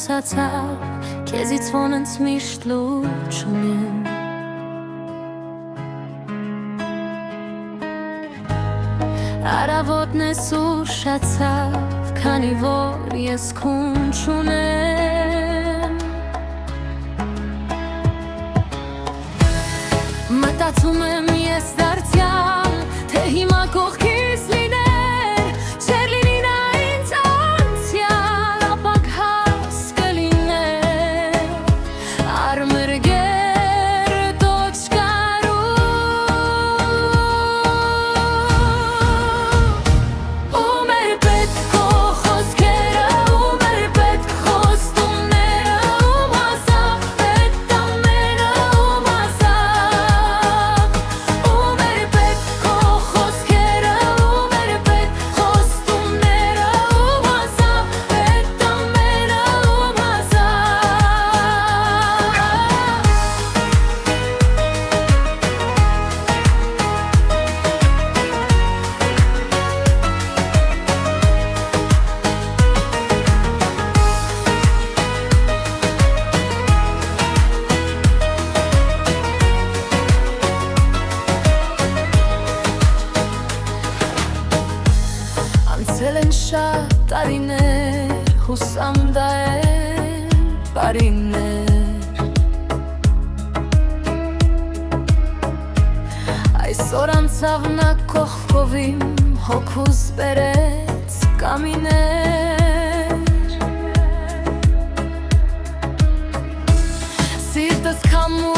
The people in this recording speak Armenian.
ասացավ, քեզից ոնց միշտ լուր չունեմ Արավոտն ես ուշացավ, քանի որ ես քուն չունեմ Մտածում եմ ես դարձյալ, թե հիմա կողքիս լիներ Չեր լինի նա ինձ անցյալ, ապագաս կլիներ Արմրգեր տոչկարու Ում էր պետք քո խոսքերը, ում էր պետք խոստումները Ում հասավ պետք ամենը, ում հասավ Ում էր պետք քո խոսքերը, ում էր պետք խոստումները Ում հասավ պետք ամենը, ում Անցել են շատ տարիներ, հուսամ դա են բարիներ Այսօր անցավ նա կողքովիմ, հոգուս բերեց կամիներ Սիրտս քամու